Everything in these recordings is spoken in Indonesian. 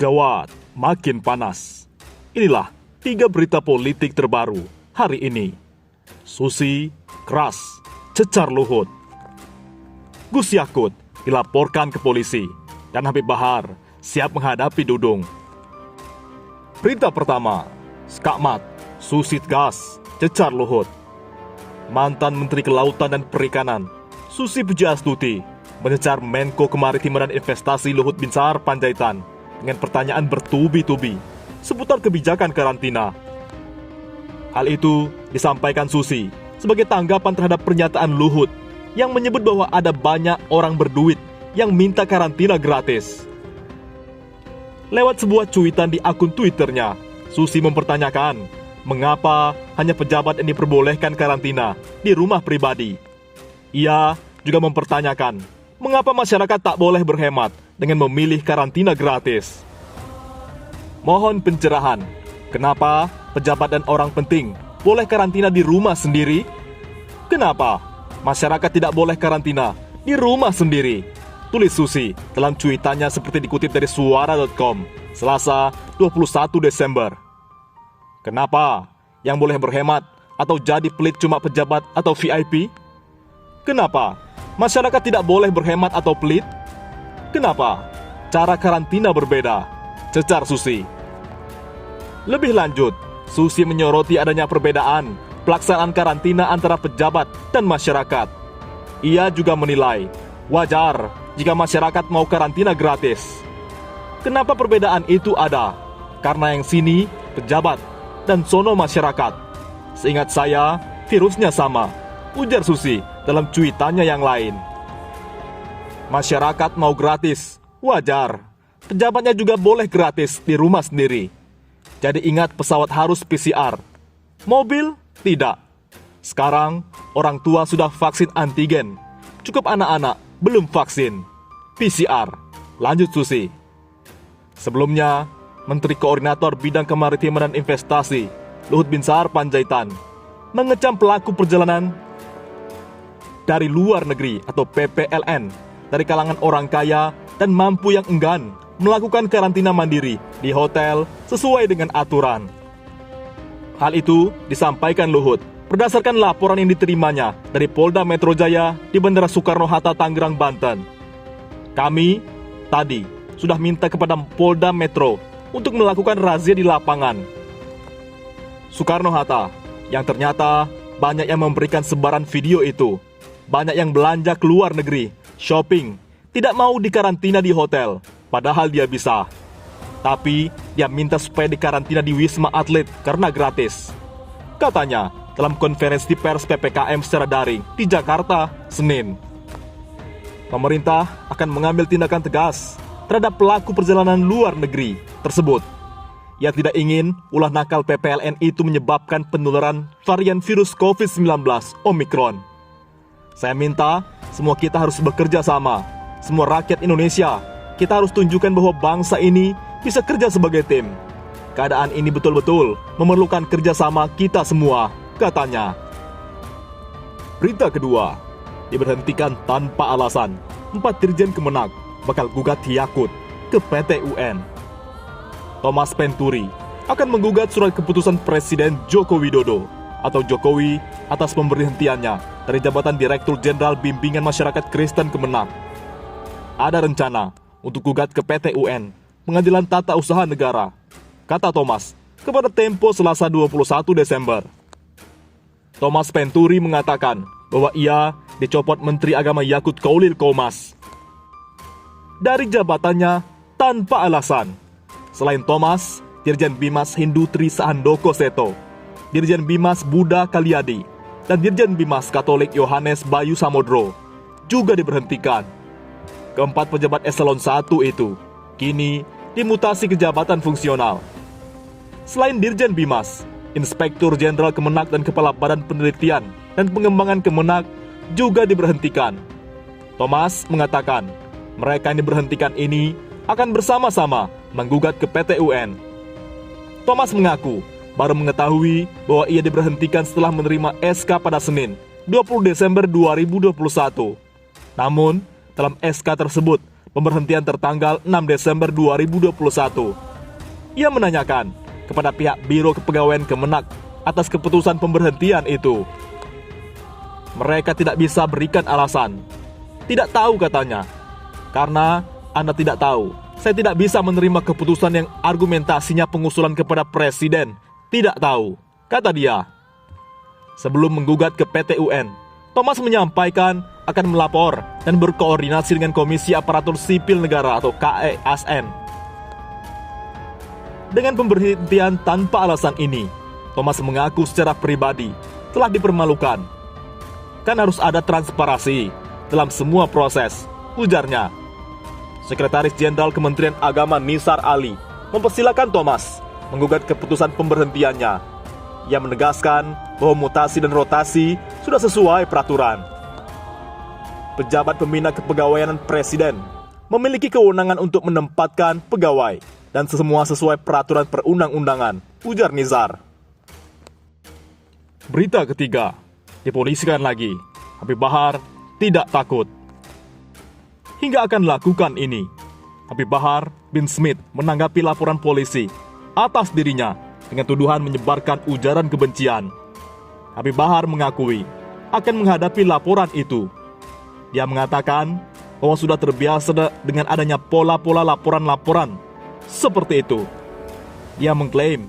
Gawat, makin panas. Inilah 3 berita politik terbaru hari ini. Susi, keras, cecar Luhut. Gus Yakut dilaporkan ke polisi dan Habib Bahar siap menghadapi Dudung. Berita pertama, Skakmat, Susi tegas, cecar Luhut. Mantan Menteri Kelautan dan Perikanan, Susi Pujiastuti, mencecar Menko Kemaritiman dan Investasi Luhut Binsar Panjaitan dengan pertanyaan bertubi-tubi seputar kebijakan karantina. Hal itu disampaikan Susi sebagai tanggapan terhadap pernyataan Luhut yang menyebut bahwa ada banyak orang berduit yang minta karantina gratis. Lewat sebuah cuitan di akun Twitternya, Susi mempertanyakan mengapa hanya pejabat yang diperbolehkan karantina di rumah pribadi. Ia juga mempertanyakan mengapa masyarakat tak boleh berhemat dengan memilih karantina gratis. Mohon pencerahan, kenapa pejabat dan orang penting boleh karantina di rumah sendiri? Kenapa masyarakat tidak boleh karantina di rumah sendiri? Tulis Susi dalam cuitannya seperti dikutip dari suara.com, Selasa 21 Desember. Kenapa yang boleh berhemat atau jadi pelit cuma pejabat atau VIP? Kenapa masyarakat tidak boleh berhemat atau pelit? Kenapa cara karantina berbeda? Cecar Susi. Lebih lanjut, Susi menyoroti adanya perbedaan pelaksanaan karantina antara pejabat dan masyarakat. Ia juga menilai wajar jika masyarakat mau karantina gratis. Kenapa perbedaan itu ada? Karena yang sini pejabat dan sono masyarakat. Seingat saya, virusnya sama, ujar Susi dalam cuitannya yang lain. Masyarakat mau gratis, wajar. Pejabatnya juga boleh gratis di rumah sendiri. Jadi ingat, pesawat harus PCR. Mobil, tidak. Sekarang, orang tua sudah vaksin antigen. Cukup anak-anak, belum vaksin. PCR. Lanjut Susi. Sebelumnya, Menteri Koordinator Bidang Kemaritiman dan Investasi, Luhut Binsar Panjaitan, mengecam pelaku perjalanan dari luar negeri atau PPLN dari kalangan orang kaya dan mampu yang enggan melakukan karantina mandiri di hotel sesuai dengan aturan. Hal itu disampaikan Luhut berdasarkan laporan yang diterimanya dari Polda Metro Jaya di Bandara Soekarno-Hatta, Tangerang, Banten. Kami tadi sudah minta kepada Polda Metro untuk melakukan razia di lapangan Soekarno-Hatta, yang ternyata banyak yang memberikan sebaran video itu. Banyak yang belanja ke luar negeri, shopping, tidak mau dikarantina di hotel, padahal dia bisa. Tapi dia minta supaya dikarantina di Wisma Atlet karena gratis. Katanya dalam konferensi pers PPKM secara daring di Jakarta, Senin. Pemerintah akan mengambil tindakan tegas terhadap pelaku perjalanan luar negeri tersebut. Ia tidak ingin ulah nakal PPLN itu menyebabkan penularan varian virus COVID-19 Omikron. Saya minta semua kita harus bekerja sama. Semua rakyat Indonesia, kita harus tunjukkan bahwa bangsa ini bisa kerja sebagai tim. Keadaan ini betul-betul memerlukan kerjasama kita semua, katanya. Berita kedua, diberhentikan tanpa alasan. 4 dirjen Kemenak bakal gugat Yakut ke PT UN. Thomas Penturi akan menggugat surat keputusan Presiden Joko Widodo atau Jokowi atas pemberhentiannya dari jabatan Direktur Jenderal Bimbingan Masyarakat Kristen Kemenak. Ada rencana untuk gugat ke PT UN, Pengadilan Tata Usaha Negara, kata Thomas kepada Tempo Selasa 21 Desember. Thomas Penturi mengatakan bahwa ia dicopot Menteri Agama Yakut Kolil Qomas dari jabatannya tanpa alasan. Selain Thomas, Dirjen Bimas Hindu Tri Sahandoko Seto, Dirjen Bimas Buddha Kaliadi, dan Dirjen Bimas Katolik Yohanes Bayu Samodro juga diberhentikan. Keempat pejabat eselon 1 itu kini dimutasi ke jabatan fungsional. Selain Dirjen Bimas, Inspektur Jenderal Kemenak dan Kepala Badan Penelitian dan Pengembangan Kemenak juga diberhentikan. Thomas mengatakan mereka yang diberhentikan ini akan bersama-sama menggugat ke PT UN. Thomas mengaku baru mengetahui bahwa ia diberhentikan setelah menerima SK pada Senin, 20 Desember 2021. Namun, dalam SK tersebut pemberhentian tertanggal 6 Desember 2021. Ia menanyakan kepada pihak Biro Kepegawaian Kemenak atas keputusan pemberhentian itu. Mereka tidak bisa berikan alasan. Tidak tahu katanya. Karena Anda tidak tahu, saya tidak bisa menerima keputusan yang argumentasinya pengusulan kepada Presiden. Tidak tahu, kata dia. Sebelum menggugat ke PT UN, Thomas menyampaikan akan melapor dan berkoordinasi dengan Komisi Aparatur Sipil Negara atau KASN. Dengan pemberhentian tanpa alasan ini, Thomas mengaku secara pribadi telah dipermalukan. Kan harus ada transparansi dalam semua proses, ujarnya. Sekretaris Jenderal Kementerian Agama Nisar Ali mempersilakan Thomas menggugat keputusan pemberhentiannya. Ia menegaskan bahwa mutasi dan rotasi sudah sesuai peraturan. Pejabat pembina kepegawaian Presiden memiliki kewenangan untuk menempatkan pegawai dan semua sesuai peraturan perundang-undangan, ujar Nizar. Berita ketiga, dipolisikan lagi. Habib Bahar tidak takut. Hingga akan lakukan ini, Habib Bahar bin Smith menanggapi laporan polisi atas dirinya dengan tuduhan menyebarkan ujaran kebencian. Habib Bahar mengakui akan menghadapi laporan itu. Dia mengatakan bahwa sudah terbiasa dengan adanya pola-pola laporan-laporan seperti itu. Dia mengklaim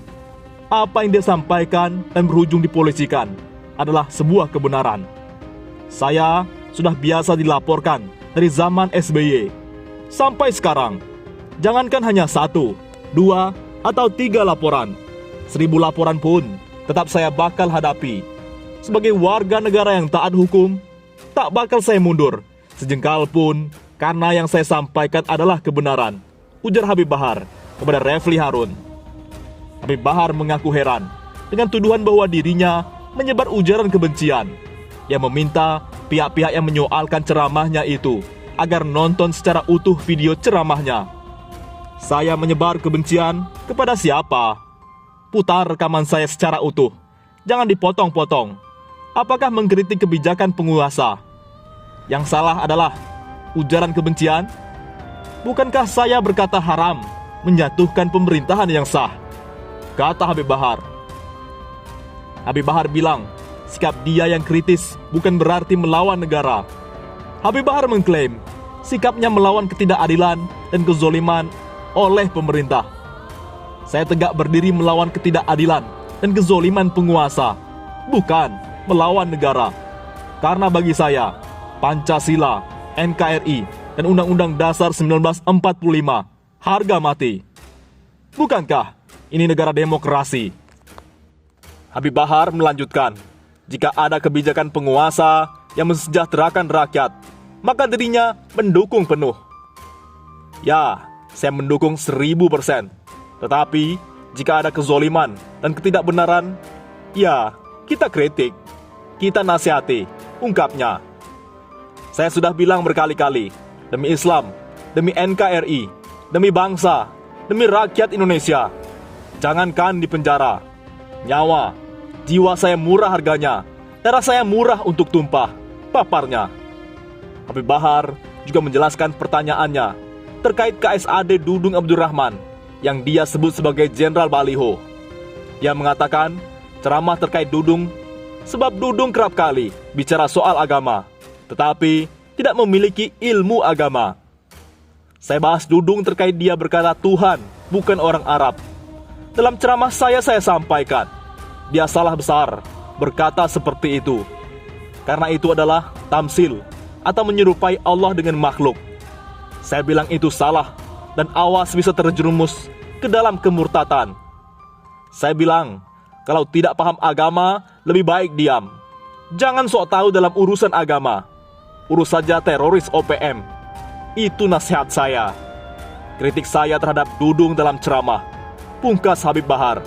apa yang dia sampaikan dan berujung dipolisikan adalah sebuah kebenaran. Saya sudah biasa dilaporkan dari zaman SBY sampai sekarang. Jangankan hanya 1, 2, atau 3 laporan, 1000 laporan pun tetap saya bakal hadapi. Sebagai warga negara yang taat hukum, tak bakal saya mundur sejengkal pun karena yang saya sampaikan adalah kebenaran, ujar Habib Bahar kepada Refli Harun. Habib Bahar mengaku heran dengan tuduhan bahwa dirinya menyebar ujaran kebencian. Ia meminta pihak-pihak yang menyoalkan ceramahnya itu agar nonton secara utuh video ceramahnya. Saya menyebar kebencian kepada siapa? Putar rekaman saya secara utuh. Jangan dipotong-potong. Apakah mengkritik kebijakan penguasa? Yang salah adalah ujaran kebencian? Bukankah saya berkata haram menjatuhkan pemerintahan yang sah? Kata Habib Bahar. Habib Bahar bilang, sikap dia yang kritis bukan berarti melawan negara. Habib Bahar mengklaim sikapnya melawan ketidakadilan dan kezoliman oleh pemerintah. Saya tegak berdiri melawan ketidakadilan dan kezoliman penguasa, bukan melawan negara. Karena bagi saya, Pancasila, NKRI, dan Undang-Undang Dasar 1945 harga mati. Bukankah ini negara demokrasi? Habib Bahar melanjutkan, jika ada kebijakan penguasa yang mensejahterakan rakyat, maka dirinya mendukung penuh. Ya, saya mendukung 1000%. Tetapi, jika ada kezoliman dan ketidakbenaran, ya, kita kritik, kita nasihati, ungkapnya. Saya sudah bilang berkali-kali, demi Islam, demi NKRI, demi bangsa, demi rakyat Indonesia, jangankan di penjara, nyawa, jiwa saya murah harganya, darah saya murah untuk tumpah, paparnya. Habib Bahar juga menjelaskan pertanyaannya terkait KSAD Dudung Abdurrahman yang dia sebut sebagai Jenderal Baliho. Dia mengatakan ceramah terkait Dudung sebab Dudung kerap kali bicara soal agama, tetapi tidak memiliki ilmu agama. Saya bahas Dudung terkait dia berkata Tuhan, bukan orang Arab. Dalam ceramah saya sampaikan, dia salah besar berkata seperti itu. Karena itu adalah tamsil atau menyerupai Allah dengan makhluk. Saya bilang itu salah dan awas bisa terjerumus ke dalam kemurtatan. Saya bilang, kalau tidak paham agama, lebih baik diam. Jangan sok tahu dalam urusan agama. Urus saja teroris OPM. Itu nasihat saya. Kritik saya terhadap Dudung dalam ceramah. Pungkas Habib Bahar.